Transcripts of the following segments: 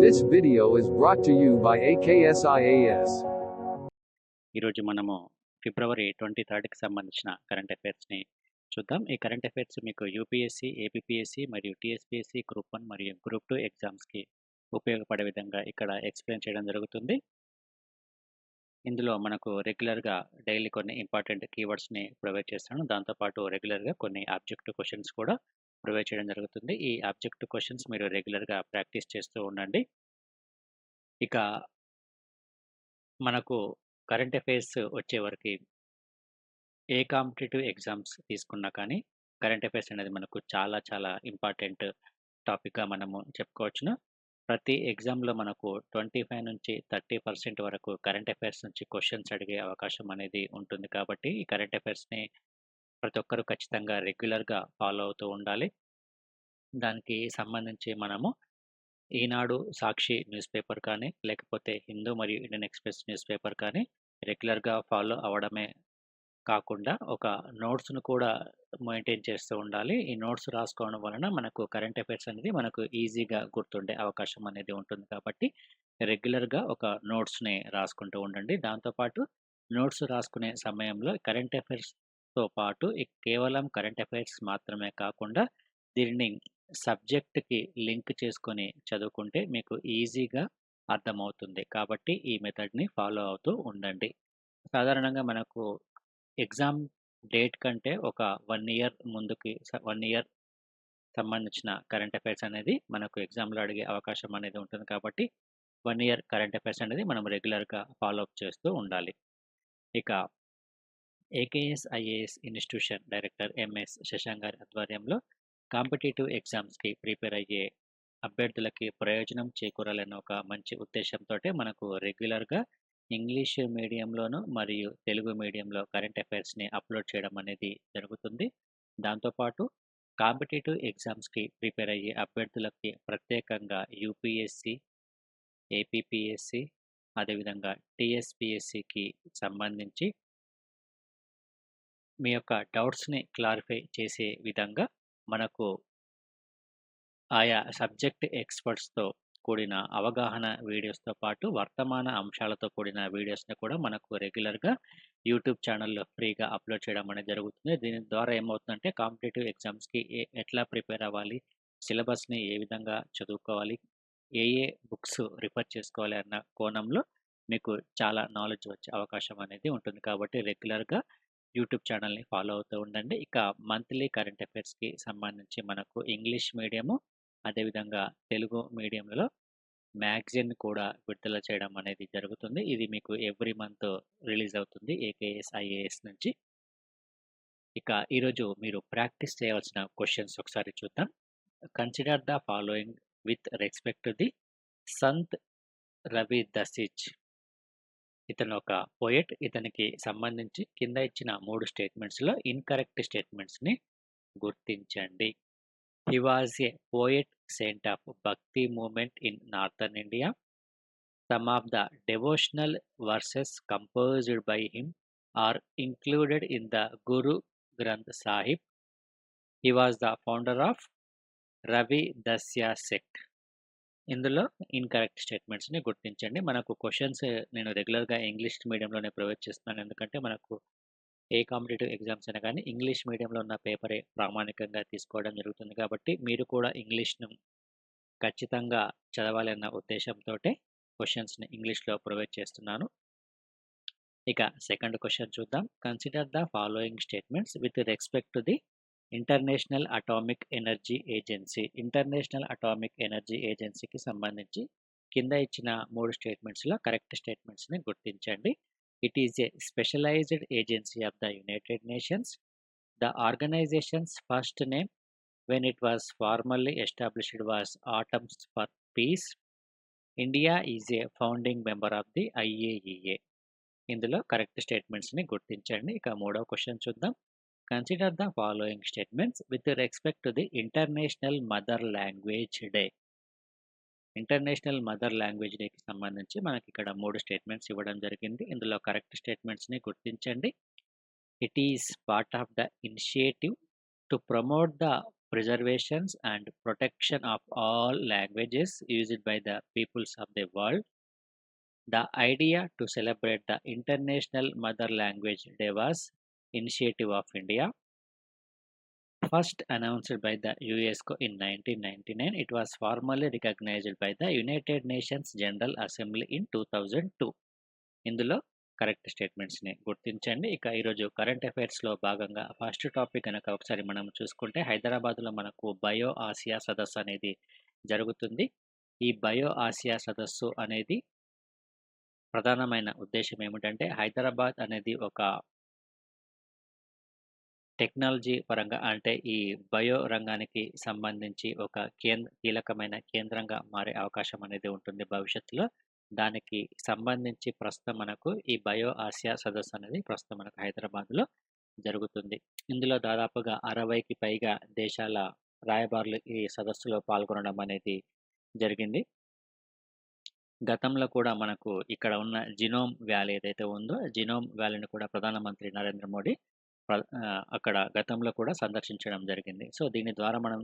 This video is brought to you by AKSIAS. ఈరోజు మనము ఫిబ్రవరి 23కి సంబంధించిన కరెంట్ అఫైర్స్ని చూద్దాం. ఈ కరెంట్ అఫైర్స్ మీకు యూపీఎస్సీ, ఏపీపీఎస్సీ మరియు టీఎస్పీఎస్సీ గ్రూప్ 1 మరియు గ్రూప్ 2 ఎగ్జామ్స్కి ఉపయోగపడే విధంగా ఇక్కడ ఎక్స్ప్లెయిన్ చేయడం జరుగుతుంది. ఇందులో మనకు రెగ్యులర్గా డైలీ కొన్ని ఇంపార్టెంట్ కీవర్డ్స్ని ప్రొవైడ్ చేస్తాను. దాంతోపాటు రెగ్యులర్గా కొన్ని ఆబ్జెక్టివ్ క్వశ్చన్స్ కూడా ప్రొవైడ్ చేయడం జరుగుతుంది. ఈ ఆబ్జెక్టివ్ క్వశ్చన్స్ మీరు రెగ్యులర్గా ప్రాక్టీస్ చేస్తూ ఉండండి. ఇక మనకు కరెంట్ అఫైర్స్ వచ్చేవరకు ఏ కాంపిటేటివ్ ఎగ్జామ్స్ తీసుకున్నా కానీ కరెంట్ అఫైర్స్ అనేది మనకు చాలా చాలా ఇంపార్టెంట్ టాపిక్గా మనము చెప్పుకోవచ్చును. ప్రతి ఎగ్జామ్లో మనకు 25 నుంచి 30% వరకు కరెంట్ అఫైర్స్ నుంచి క్వశ్చన్స్ అడిగే అవకాశం అనేది ఉంటుంది. కాబట్టి ఈ కరెంట్ అఫైర్స్ని ప్రతి ఒక్కరూ ఖచ్చితంగా రెగ్యులర్గా ఫాలో అవుతూ ఉండాలి. దానికి సంబంధించి మనము ఈనాడు, సాక్షి న్యూస్ పేపర్ కానీ లేకపోతే హిందూ మరియు ఇండియన్ ఎక్స్‌ప్రెస్ న్యూస్ పేపర్ కానీ రెగ్యులర్గా ఫాలో అవ్వడమే కాకుండా ఒక నోట్స్‌ను కూడా మెయింటైన్ చేస్తూ ఉండాలి. ఈ నోట్స్ రాసుకోవడం వలన మనకు కరెంట్ అఫైర్స్ అనేది మనకు ఈజీగా గుర్తుండే అవకాశం అనేది ఉంటుంది. కాబట్టి రెగ్యులర్గా ఒక నోట్స్‌ని రాసుకుంటూ ఉండండి. దాంతోపాటు నోట్స్ రాసుకునే సమయంలో కరెంట్ అఫైర్స్‌తో పాటు కేవలం కరెంట్ అఫైర్స్ మాత్రమే కాకుండా దీనిని సబ్జెక్ట్‌కి లింక్ చేసుకొని చదువుకుంటే మీకు ఈజీగా అర్థమవుతుంది. కాబట్టి ఈ మెథడ్‌ని ఫాలో అవుతూ ఉండండి. సాధారణంగా మనకు ఎగ్జామ్ డేట్ కంటే ఒక 1 ఇయర్ ముందుకి 1 ఇయర్ సంబంధించిన కరెంట్ అఫైర్స్ అనేది మనకు ఎగ్జామ్‌లో అడిగే అవకాశం అనేది ఉంటుంది. కాబట్టి 1 ఇయర్ కరెంట్ అఫైర్స్ అనేది మనం రెగ్యులర్గా ఫాలో అప్ చేస్తూ ఉండాలి. ఇక AKS IAS institution director MS Shashank గారి ఆధ్వర్యంలో కాంపిటీటివ్ ఎగ్జామ్స్‌కి ప్రిపేర్ అయ్యే అభ్యర్థులకి ప్రయోజనం చేకూరాలన్న ఒక మంచి ఉద్దేశంతోటే మనకు రెగ్యులర్గా ఇంగ్లీష్ మీడియంలోను మరియు తెలుగు మీడియంలో కరెంట్ అఫైర్స్‌ని అప్లోడ్ చేయడం అనేది జరుగుతుంది. దాంతోపాటు కాంపిటీటివ్ ఎగ్జామ్స్‌కి ప్రిపేర్ అయ్యే అభ్యర్థులకి ప్రత్యేకంగా యూపీఎస్సీ, ఏపీపీఎస్సీ అదేవిధంగా టీఎస్పీఎస్సీకి సంబంధించి మీ యొక్క డౌట్స్‌ని క్లారిఫై చేసే విధంగా మనకు ఆయా సబ్జెక్ట్ ఎక్స్‌పర్ట్స్‌తో కూడిన అవగాహన వీడియోస్‌తో పాటు వర్తమాన అంశాలతో కూడిన వీడియోస్‌ని కూడా మనకు రెగ్యులర్‌గా యూట్యూబ్ ఛానల్‌లో ఫ్రీగా అప్లోడ్ చేయడం అనేది జరుగుతుంది. దీని ద్వారా ఏమవుతుందంటే కాంపిటీటివ్ ఎగ్జామ్స్‌కి ఎట్లా ప్రిపేర్ అవ్వాలి, సిలబస్‌ని ఏ విధంగా చదువుకోవాలి, ఏ బుక్స్ రిఫర్ చేసుకోవాలి అన్న కోణంలో మీకు చాలా నాలెడ్జ్ వచ్చే అవకాశం అనేది ఉంటుంది. కాబట్టి రెగ్యులర్‌గా యూట్యూబ్ ఛానల్‌ని ఫాలో అవుతూ ఉండండి. ఇక మంత్లీ కరెంట్ అఫైర్స్‌కి సంబంధించి మనకు ఇంగ్లీష్ మీడియము అదేవిధంగా తెలుగు మీడియంలో మ్యాగజైన్ కూడా విడుదల చేయడం అనేది జరుగుతుంది. ఇది మీకు ఎవ్రీ మంత్ రిలీజ్ అవుతుంది ఏకేఎస్ ఐఏఎస్ నుంచి. ఇక ఈరోజు మీరు ప్రాక్టీస్ చేయవలసిన క్వశ్చన్స్ ఒకసారి చూద్దాం. Consider the following with respect to the Sant Ravidasji. ఇతను ఒక పోయెట్. ఇతనికి సంబంధించి కింద ఇచ్చిన 3 స్టేట్మెంట్స్‌లో ఇన్‌కరెక్ట్ స్టేట్మెంట్స్‌ని గుర్తించండి. He was a poet saint of Bhakti movement in northern India. Some of the devotional verses composed by him are included in the Guru Granth Sahib. He was the founder of Ravi Dasya sect. ఇందులో incorrect స్టేట్మెంట్స్‌ని గుర్తించండి. మనకు questions నేను రెగ్యులర్‌గా English మీడియంలోనే provide చేస్తున్నాను. ఎందుకంటే మనకు ఏ competitive exams అయినా కానీ ఇంగ్లీష్ మీడియంలో ఉన్న పేపరే ప్రామాణికంగా తీసుకోవడం జరుగుతుంది. కాబట్టి మీరు కూడా ఇంగ్లీష్‌ను ఖచ్చితంగా చదవాలి అన్న ఉద్దేశంతోటే క్వెషన్స్‌ని ఇంగ్లీష్‌లో ప్రొవైడ్ చేస్తున్నాను. ఇక సెకండ్ క్వెషన్ చూద్దాం. Consider the following statements with respect to the international atomic energy agency. International atomic energy ఏజెన్సీకి సంబంధించి కింద ఇచ్చిన 3 స్టేట్మెంట్స్‌లో కరెక్ట్ స్టేట్మెంట్స్‌ని గుర్తించండి. It is a specialised agency of the united nations. The organisation's first name when it was formally established was Atoms for Peace. India is a founding member of the IAEA. ఇందులో correct స్టేట్మెంట్స్‌ని గుర్తించండి. ఇక మూడవ question చూద్దాం. Consider the following statements with respect to the international mother language day. International mother language డేకి సంబంధించి మనకి ఇక్కడ 3 స్టేట్మెంట్స్ ఇవ్వడం జరిగింది. ఇందులో కరెక్ట్ స్టేట్మెంట్స్‌ని గుర్తించండి. It is part of the initiative to promote the preservations and protection of all languages used by the peoples of the world. The idea to celebrate the International Mother Language Day was initiative of India. First announced by the UNESCO in 1999, it was formally recognized by the United Nations General Assembly in 2002. ఇందులో correct స్టేట్మెంట్స్ని గుర్తించండి. ఇక ఈరోజు current అఫైర్స్లో భాగంగా first topic కనుక ఒకసారి మనం చూసుకుంటే హైదరాబాద్లో మనకు బయో ఆసియా సదస్సు అనేది జరుగుతుంది. ఈ బయో ఆసియా సదస్సు అనేది ప్రధానమైన ఉద్దేశం ఏమిటంటే హైదరాబాద్ అనేది ఒక టెక్నాలజీ పరంగా అంటే ఈ బయో రంగానికి సంబంధించి ఒక కీలకమైన కేంద్రంగా మారే అవకాశం అనేది ఉంటుంది భవిష్యత్తులో. దానికి సంబంధించి ప్రస్తుతం మనకు ఈ బయో ఆసియా సదస్సు అనేది ప్రస్తుతం మనకు హైదరాబాద్లో జరుగుతుంది. ఇందులో దాదాపుగా 60కి పైగా దేశాల రాయబారులు ఈ సదస్సులో పాల్గొనడం అనేది జరిగింది. గతంలో కూడా మనకు ఇక్కడ ఉన్న జినోమ్ వ్యాలీ ఏదైతే ఉందో జినోమ్ వ్యాలీని కూడా ప్రధానమంత్రి నరేంద్ర మోడీ అక్కడ గతంలో కూడా సందర్శించడం జరిగింది. సో దీని ద్వారా మనం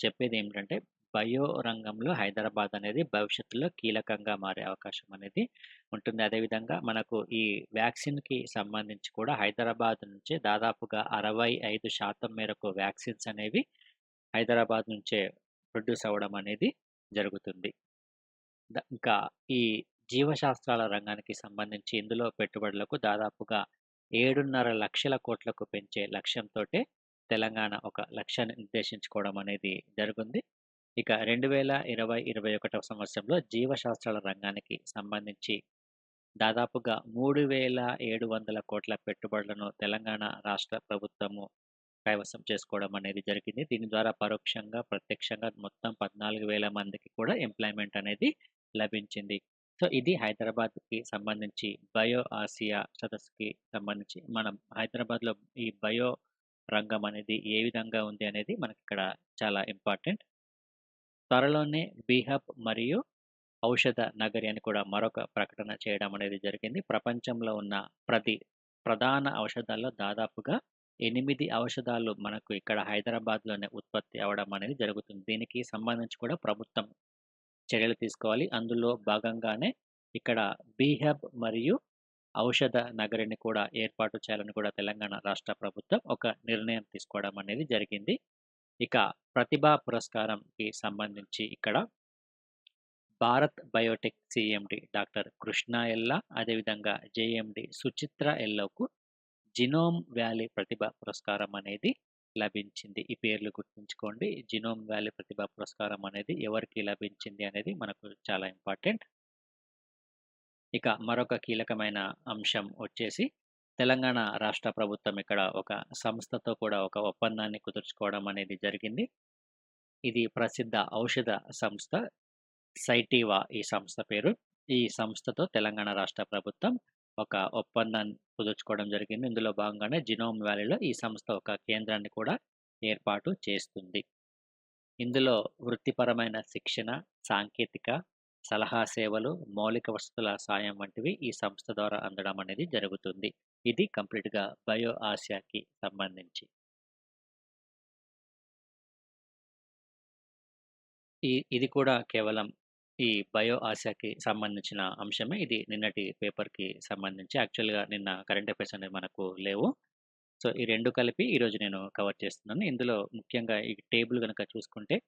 చెప్పేది ఏమిటంటే బయో రంగంలో హైదరాబాద్ అనేది భవిష్యత్తులో కీలకంగా మారే అవకాశం అనేది ఉంటుంది. అదేవిధంగా మనకు ఈ వ్యాక్సిన్కి సంబంధించి కూడా హైదరాబాద్ నుంచి దాదాపుగా 65% మేరకు వ్యాక్సిన్స్ అనేవి హైదరాబాద్ నుంచే ప్రొడ్యూస్ అవ్వడం అనేది జరుగుతుంది. ఇంకా ఈ జీవశాస్త్రాల రంగానికి సంబంధించి ఇందులో పెట్టుబడులకు దాదాపుగా 7.5 లక్షల కోట్లకు పెంచే లక్ష్యంతోటే తెలంగాణ ఒక లక్ష్యాన్ని నిర్దేశించుకోవడం అనేది జరిగింది. ఇక 2020-21 సంవత్సరంలో జీవశాస్త్రాల రంగానికి సంబంధించి దాదాపుగా 3,700 కోట్ల పెట్టుబడులను తెలంగాణ రాష్ట్ర ప్రభుత్వము కైవసం చేసుకోవడం అనేది జరిగింది. దీని ద్వారా పరోక్షంగా ప్రత్యక్షంగా మొత్తం 14,000 మందికి కూడా ఎంప్లాయ్మెంట్ అనేది లభించింది. సో ఇది హైదరాబాద్కి సంబంధించి బయో ఆసియా సదస్సుకి సంబంధించి మనం హైదరాబాద్లో ఈ బయో రంగం అనేది ఏ విధంగా ఉంది అనేది మనకి ఇక్కడ చాలా ఇంపార్టెంట్. త్వరలోనే బీహబ్ మరియు ఔషధ నగరి అని కూడా మరొక ప్రకటన చేయడం అనేది జరిగింది. ప్రపంచంలో ఉన్న ప్రధాన ఔషధాల్లో దాదాపుగా 8 ఔషధాలు మనకు ఇక్కడ హైదరాబాద్లోనే ఉత్పత్తి అవ్వడం అనేది జరుగుతుంది. దీనికి సంబంధించి కూడా ప్రభుత్వం చర్యలు తీసుకోవాలి. అందులో భాగంగానే ఇక్కడ బీహబ్ మరియు ఔషధ నగరిని కూడా ఏర్పాటు చేయాలని కూడా తెలంగాణ రాష్ట్ర ప్రభుత్వం ఒక నిర్ణయం తీసుకోవడం అనేది జరిగింది. ఇక ప్రతిభా పురస్కారంకి సంబంధించి ఇక్కడ Bharat Biotech CMD doctor Krishna ఎల్లా, అదేవిధంగా జేఎండి సుచిత్ర ఎల్లోకు జినోమ్ వ్యాలీ ప్రతిభా పురస్కారం అనేది లభించింది. ఈ పేర్లు గుర్తుంచుకోండి. జినోమ్ వ్యాలీ ప్రతిభా పురస్కారం అనేది ఎవరికి లభించింది అనేది మనకు చాలా ఇంపార్టెంట్. ఇక మరొక కీలకమైన అంశం వచ్చేసి తెలంగాణ రాష్ట్ర ప్రభుత్వం ఇక్కడ ఒక సంస్థతో కూడా ఒక ఒప్పందాన్ని కుదుర్చుకోవడం అనేది జరిగింది. ఇది ప్రసిద్ధ ఔషధ సంస్థ సైటీవా ఈ సంస్థ పేరు. ఈ సంస్థతో తెలంగాణ రాష్ట్ర ప్రభుత్వం ఒక ఒప్పందాన్ని కుదుర్చుకోవడం జరిగింది. ఇందులో భాగంగానే జినోమ్ వ్యాలీలో ఈ సంస్థ ఒక కేంద్రాన్ని కూడా ఏర్పాటు చేస్తుంది. ఇందులో వృత్తిపరమైన శిక్షణ, సాంకేతిక సలహా సేవలు, మౌలిక వసతుల సాయం వంటివి ఈ సంస్థ ద్వారా అందడం అనేది జరుగుతుంది. ఇది కంప్లీట్గా బయో ఆసియాకి సంబంధించి. ఇది కూడా కేవలం ఈ బయో ఆసియాకి సంబంధించిన అంశమే. ఇది నిన్నటి పేపర్కి సంబంధించి. యాక్చువల్గా నిన్న కరెంట్ అఫైర్స్ అనేవి మనకు లేవు. సో ఈ రెండు కలిపి ఈరోజు నేను కవర్ చేస్తున్నాను. ఇందులో ముఖ్యంగా ఈ టేబుల్ కనుక చూసుకుంటే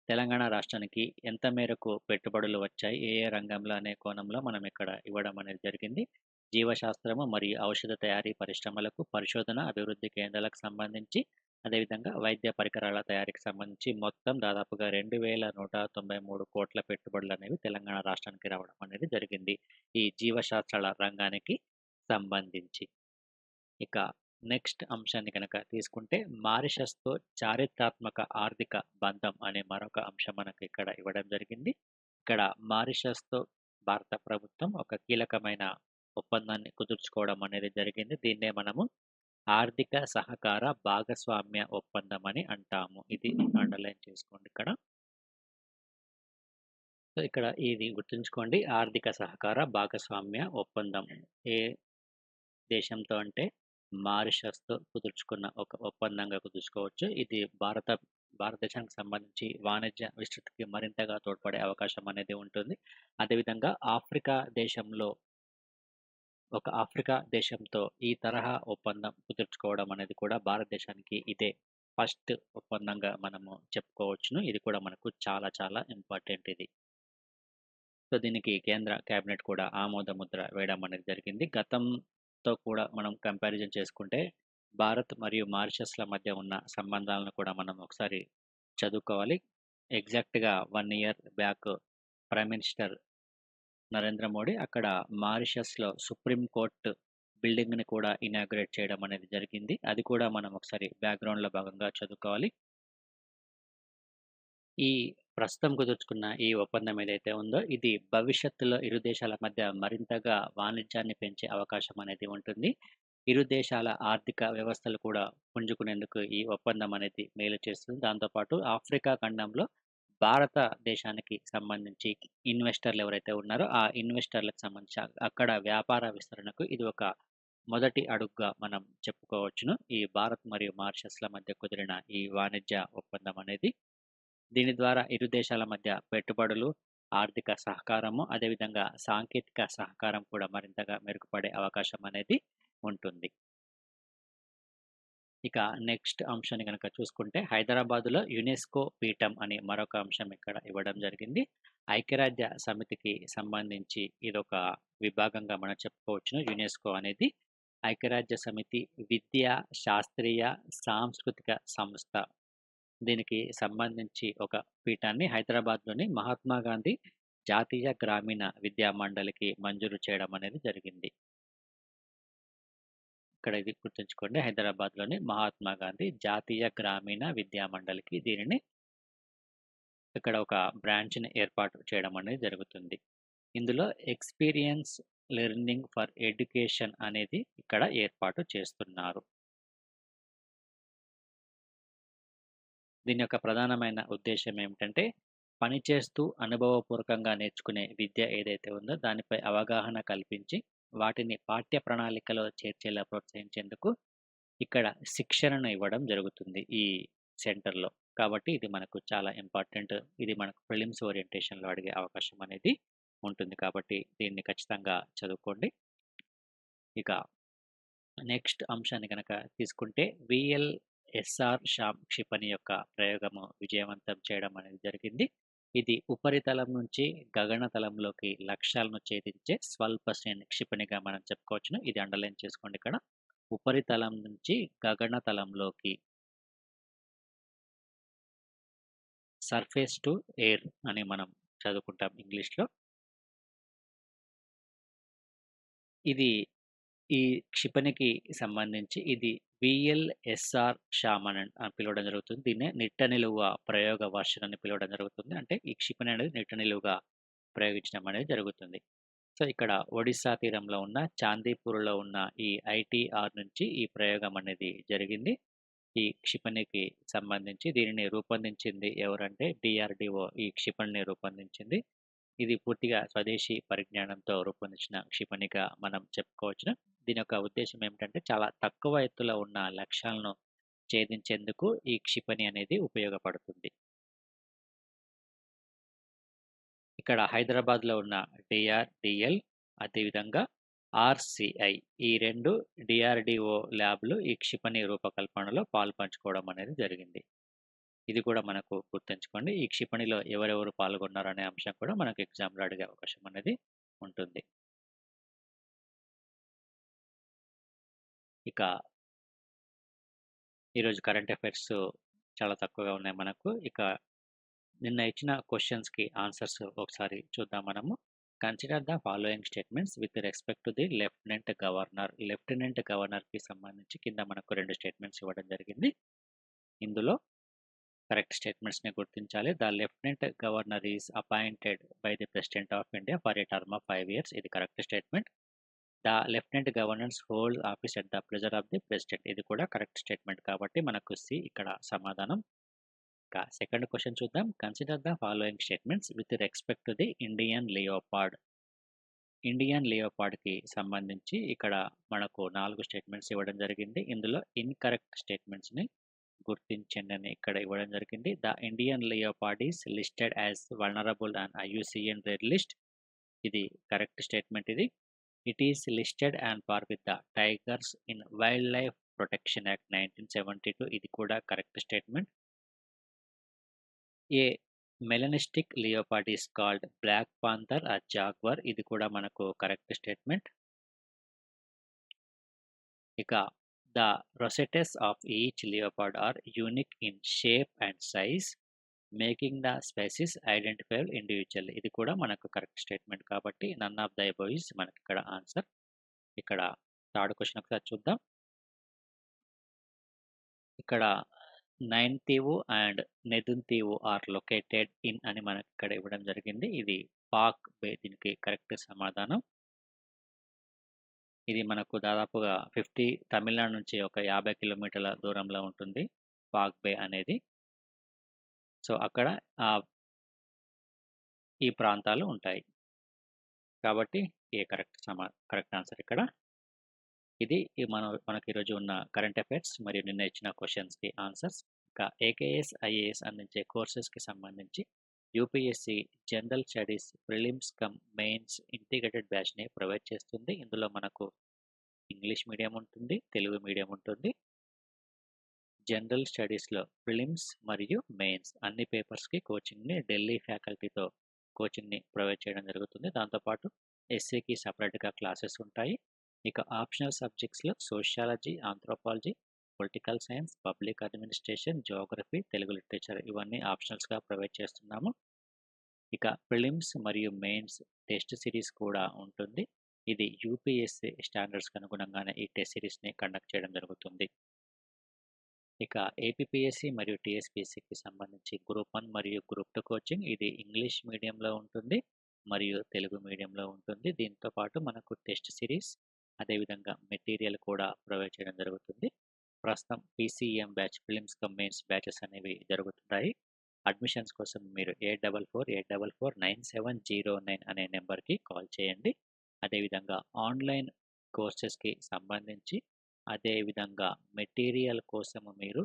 తెలంగాణ రాష్ట్రానికి ఎంత మేరకు పెట్టుబడులు వచ్చాయి, ఏ ఏ రంగంలో అనే కోణంలో మనం ఇక్కడ ఇవ్వడం అనేది జరిగింది. జీవశాస్త్రము మరియు ఔషధ తయారీ పరిశ్రమలకు, పరిశోధన అభివృద్ధి కేంద్రాలకు సంబంధించి, అదేవిధంగా వైద్య పరికరాల తయారీకి సంబంధించి మొత్తం దాదాపుగా 2,193 కోట్ల పెట్టుబడులు అనేవి తెలంగాణ రాష్ట్రానికి రావడం అనేది జరిగింది ఈ జీవశాస్త్రాల రంగానికి సంబంధించి. ఇక నెక్స్ట్ అంశాన్ని కనుక తీసుకుంటే మారిషస్తో చారిత్రాత్మక ఆర్థిక బంధం అనే మరొక అంశం మనకు ఇక్కడ ఇవ్వడం జరిగింది. ఇక్కడ మారిషస్తో భారత ప్రభుత్వం ఒక కీలకమైన ఒప్పందాన్ని కుదుర్చుకోవడం అనేది జరిగింది. దీన్నే మనము ఆర్థిక సహకార భాగస్వామ్య ఒప్పందం అని అంటాము. ఇది అండర్లైన్ చేసుకోండి ఇక్కడ. సో ఇక్కడ ఇది గుర్తుంచుకోండి, ఆర్థిక సహకార భాగస్వామ్య ఒప్పందం ఏ దేశంతో అంటే మారిషస్‌తో కుదుర్చుకున్న ఒక ఒప్పందంగా కుదుర్చుకోవచ్చు. ఇది భారతదేశానికి సంబంధించి వాణిజ్య విస్తృతికి మరింతగా తోడ్పడే అవకాశం అనేది ఉంటుంది. అదేవిధంగా ఆఫ్రికా దేశంతో ఈ తరహా ఒప్పందం కుదుర్చుకోవడం అనేది కూడా భారతదేశానికి ఇదే ఫస్ట్ ఒప్పందంగా మనము చెప్పుకోవచ్చును. ఇది కూడా మనకు చాలా చాలా ఇంపార్టెంట్ ఇది. సో, దీనికి కేంద్ర కేబినెట్ కూడా ఆమోద ముద్ర వేయడం అనేది జరిగింది. గతంతో కూడా మనం కంపారిజన్ చేసుకుంటే భారత్ మరియు మారిషస్‌ల మధ్య ఉన్న సంబంధాలను కూడా మనం ఒకసారి చదువుకోవాలి. ఎగ్జాక్ట్‌గా 1 year back prime minister Narendra Modi అక్కడ మారిషస్‌లో సుప్రీం కోర్ట్ బిల్డింగ్‌ని కూడా ఇనాగ్రేట్ చేయడం అనేది జరిగింది. అది కూడా మనం ఒకసారి బ్యాక్‌గ్రౌండ్‌లో భాగంగా చదువుకోవాలి. ఈ ప్రస్తుతం కుదుర్చుకున్న ఈ ఒప్పందం ఏదైతే ఉందో, ఇది భవిష్యత్తులో ఇరు దేశాల మధ్య మరింతగా వాణిజ్యాన్ని పెంచే అవకాశం అనేది ఉంటుంది. ఇరు దేశాల ఆర్థిక వ్యవస్థలు కూడా పుంజుకునేందుకు ఈ ఒప్పందం అనేది మేలు చేస్తుంది. దాంతో పాటు ఆఫ్రికా ఖండంలో భారతదేశానికి సంబంధించి ఇన్వెస్టర్లు ఎవరైతే ఉన్నారో, ఆ ఇన్వెస్టర్లకు సంబంధించి అక్కడ వ్యాపార విస్తరణకు ఇది ఒక మొదటి అడుగుగా మనం చెప్పుకోవచ్చును. ఈ భారత్ మరియు మారిషస్‌ల మధ్య కుదిరిన ఈ వాణిజ్య ఒప్పందం అనేది. దీని ద్వారా ఇరు దేశాల మధ్య పెట్టుబడులు, ఆర్థిక సహకారము, అదేవిధంగా సాంకేతిక సహకారం కూడా మరింతగా మెరుగుపడే అవకాశం అనేది ఉంటుంది. ఇక నెక్స్ట్ అంశాన్ని గనక చూసుకుంటే హైదరాబాద్‌లో యునెస్కో పీఠం అని మరొక అంశం ఇక్కడ ఇవ్వడం జరిగింది. ఐక్యరాజ్య సమితికి సంబంధించి ఇదొక విభాగంగా మనం చెప్పుకోవచ్చును. యునెస్కో అనేది ఐక్యరాజ్య సమితి విద్యా, శాస్త్రీయ, సాంస్కృతిక సంస్థ. దీనికి సంబంధించి ఒక పీఠాన్ని హైదరాబాద్‌లోని మహాత్మా గాంధీ జాతీయ గ్రామీణ విద్యా మండలికి మంజూరు చేయడం అనేది జరిగింది. ఇక్కడ ఇది గుర్తుంచుకోండి. హైదరాబాద్‌లోని మహాత్మా గాంధీ జాతీయ గ్రామీణ విద్యా మండలికి దీనిని ఇక్కడ ఒక బ్రాంచ్‌ని ఏర్పాటు చేయడం అనేది జరుగుతుంది. ఇందులో ఎక్స్‌పీరియన్స్ లెర్నింగ్ ఫర్ ఎడ్యుకేషన్ అనేది ఇక్కడ ఏర్పాటు చేస్తున్నారు. దీని యొక్క ప్రధానమైన ఉద్దేశ్యం ఏమిటంటే, పనిచేస్తూ అనుభవపూర్వకంగా నేర్చుకునే విద్య ఏదైతే ఉందో దానిపై అవగాహన కల్పించి, వాటిని పాఠ్య ప్రణాళికలో చేర్చేలా ప్రోత్సహించేందుకు ఇక్కడ శిక్షణను ఇవ్వడం జరుగుతుంది ఈ సెంటర్‌లో. కాబట్టి ఇది మనకు చాలా ఇంపార్టెంట్. ఇది మనకు ప్రిలిమ్స్ ఓరియంటేషన్‌లో అడిగే అవకాశం అనేది ఉంటుంది. కాబట్టి దీన్ని ఖచ్చితంగా చదువుకోండి. ఇక నెక్స్ట్ అంశాన్ని గనక తీసుకుంటే వీఎల్ఎస్ఆర్ షామ్ క్షిపణి యొక్క ప్రయోగము విజయవంతం చేయడం అనేది జరిగింది. ఇది ఉపరితలం నుంచి గగనతలంలోకి లక్ష్యాలను ఛేదించే స్వల్ప శ్రేణి క్షిపణిగా మనం చెప్పుకోవచ్చును. ఇది అండర్‌లైన్ చేసుకోండి ఇక్కడ. ఉపరితలం నుంచి గగనతలంలోకి సర్ఫేస్ టు ఎయిర్ అని మనం చదువుకుంటాం ఇంగ్లీష్‌లో. ఇది ఈ క్షిపణికి సంబంధించి ఇది వీఎల్ఎస్ఆర్ షామ్ అని పిలవడం జరుగుతుంది. దీన్నే నిట్ట నిలువ ప్రయోగ వర్షన్ అని పిలవడం జరుగుతుంది. అంటే ఈ క్షిపణి అనేది నిట్ట నిలువుగా ప్రయోగించడం అనేది జరుగుతుంది. సో, ఇక్కడ ఒడిస్సా తీరంలో ఉన్న చాందీపూర్‌లో ఉన్న ఈ ఐటీఆర్ నుంచి ఈ ప్రయోగం అనేది జరిగింది. ఈ క్షిపణికి సంబంధించి దీనిని రూపొందించింది ఎవరంటే డీఆర్‌డీఓ ఈ క్షిపణిని రూపొందించింది. ఇది పూర్తిగా స్వదేశీ పరిజ్ఞానంతో రూపొందించిన క్షిపణిగా మనం చెప్పుకోవచ్చును. దీని యొక్క ఉద్దేశ్యం ఏమిటంటే చాలా తక్కువ ఎత్తులో ఉన్న లక్ష్యాలను ఛేదించేందుకు ఈ క్షిపణి అనేది ఉపయోగపడుతుంది. ఇక్కడ హైదరాబాద్‌లో ఉన్న డీఆర్‌డీఎల్ అదేవిధంగా ఆర్‌సీఐ ఈ 2 డీఆర్‌డీఓ ల్యాబ్‌లు ఈ క్షిపణి రూపకల్పనలో పాలుపంచుకోవడం అనేది జరిగింది. ఇది కూడా మనకు గుర్తుంచుకోండి. ఈ క్షిపణిలో ఎవరెవరు పాల్గొన్నారనే అంశం కూడా మనకు ఎగ్జామ్‌లో అడిగే అవకాశం అనేది ఉంటుంది. ఇక ఈరోజు కరెంట్ అఫైర్స్ చాలా తక్కువగా ఉన్నాయి మనకు. ఇక నిన్న ఇచ్చిన క్వెషన్స్‌కి ఆన్సర్స్ ఒకసారి చూద్దాం మనము. Consider the following statements with respect to the lieutenant governor. Lieutenant గవర్నర్‌కి సంబంధించి కింద మనకు 2 స్టేట్మెంట్స్ ఇవ్వడం జరిగింది. ఇందులో కరెక్ట్ స్టేట్మెంట్స్‌ని గుర్తించాలి. The lieutenant governor is appointed by the president of India for a term of 5 years. ఇది correct statement. The lieutenant governors hold office at the pleasure of the president. ఇది కూడా కరెక్ట్ స్టేట్మెంట్ కాబట్టి మనకు C ఇక్కడ సమాధానం. ఇక second question చూద్దాం. Consider the following statements with respect to the Indian leopard. Indian లియోపార్డ్‌కి సంబంధించి ఇక్కడ మనకు 4 స్టేట్మెంట్స్ ఇవ్వడం జరిగింది. ఇందులో ఇన్‌కరెక్ట్ స్టేట్మెంట్స్‌ని గుర్తించండి అని ఇక్కడ ఇవ్వడం జరిగింది. The Indian leopard is listed as vulnerable and IUCN red list. ఇది కరెక్ట్ స్టేట్మెంట్ ఇది. It is listed and par with the tigers in wild life protection act 1972. ఇది కూడా correct statement. A melanistic leopard is called black panther or jaguar. ఇది కూడా మనకు correct statement. ఇక the rosettes of each leopard are unique in shape and size making the species identifiable individual. ఇది కూడా మనకు correct statement కాబట్టి none of the above is మనకి ఇక్కడ ఆన్సర్. ఇక్కడ థర్డ్ క్వశ్చన్ ఒకసారి చూద్దాం. ఇక్కడ Nainativu and Neduntivu are located in అని మనకి ఇక్కడ ఇవ్వడం జరిగింది. ఇది పాక్ బే దీనికి కరెక్ట్ సమాధానం. ఇది మనకు దాదాపుగా 50 తమిళనాడు నుంచి ఒక 50 కిలోమీటర్ల దూరంలో ఉంటుంది పాక్ బే అనేది. సో అక్కడ ఈ ప్రాంతాలు ఉంటాయి కాబట్టి ఏ కరెక్ట్ ఆన్సర్ ఇక్కడ. ఇది మనకి ఈరోజు ఉన్న కరెంట్ అఫైర్స్ మరియు నిన్న ఇచ్చిన క్వశ్చన్స్కి ఆన్సర్స్. ఇంకా ఏకేఎస్ ఐఏఎస్ అందించే కోర్సెస్కి సంబంధించి UPSC general studies prelims cum mains integrated బ్యాచ్ని ప్రొవైడ్ చేస్తుంది. ఇందులో మనకు ఇంగ్లీష్ మీడియం ఉంటుంది, తెలుగు మీడియం ఉంటుంది. జనరల్ స్టడీస్లో ప్రిలిమ్స్ మరియు మెయిన్స్ అన్ని పేపర్స్కి కోచింగ్ని ఢిల్లీ ఫ్యాకల్టీతో కోచింగ్ని ప్రొవైడ్ చేయడం జరుగుతుంది. దాంతోపాటు ఎస్సీకి సపరేట్గా క్లాసెస్ ఉంటాయి. ఇక ఆప్షనల్ సబ్జెక్ట్స్లో sociology, anthropology, political science, public administration, geography, Telugu literature ఇవన్నీ ఆప్షనల్స్గా ప్రొవైడ్ చేస్తున్నాము. ఇక ప్రిలిమ్స్ మరియు మెయిన్స్ టెస్ట్ సిరీస్ కూడా ఉంటుంది. ఇది యూపీఎస్సీ స్టాండర్డ్స్కి అనుగుణంగానే ఈ టెస్ట్ సిరీస్ని కండక్ట్ చేయడం జరుగుతుంది. ఇక ఏపీపీఎస్సీ మరియు టీఎస్పీఎస్సీకి సంబంధించి గ్రూప్ 1 మరియు గ్రూప్ 2 కోచింగ్ ఇది ఇంగ్లీష్ మీడియంలో ఉంటుంది మరియు తెలుగు మీడియంలో ఉంటుంది. దీంతో పాటు మనకు టెస్ట్ సిరీస్ అదేవిధంగా మెటీరియల్ కూడా ప్రొవైడ్ చేయడం జరుగుతుంది. ప్రస్తుతం PCM batch prelims cum mains batches అనేవి జరుగుతున్నాయి. అడ్మిషన్స్ కోసం మీరు 8444949709 అనే నెంబర్కి కాల్ చేయండి. అదేవిధంగా ఆన్లైన్ కోర్సెస్కి సంబంధించి అదేవిధంగా మెటీరియల్ కోసము మీరు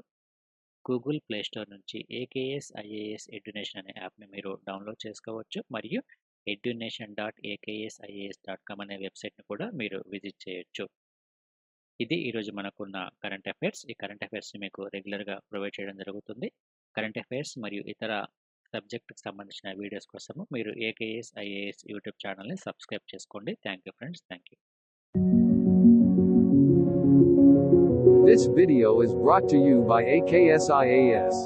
గూగుల్ ప్లే స్టోర్ నుంచి ఏకేఎస్ ఐఏఎస్ ఎడ్యునేషన్ అనే యాప్ని మీరు డౌన్లోడ్ చేసుకోవచ్చు మరియు education.aksias.com అనే వెబ్సైట్ని కూడా మీరు విజిట్ చేయొచ్చు. ఇది ఈరోజు మనకున్న కరెంట్ అఫైర్స్. ఈ కరెంట్ అఫైర్స్ని మీకు రెగ్యులర్గా ప్రొవైడ్ చేయడం జరుగుతుంది. కరెంట్ అఫైర్స్ మరియు ఇతర సబ్జెక్ట్కి సంబంధించిన వీడియోస్ కోసము మీరు ఏకేఎస్ ఐఏఎస్ యూట్యూబ్ ఛానల్ని సబ్స్క్రైబ్ చేసుకోండి. Thank you friends. Thank you. This video is brought to you by AKSIAS.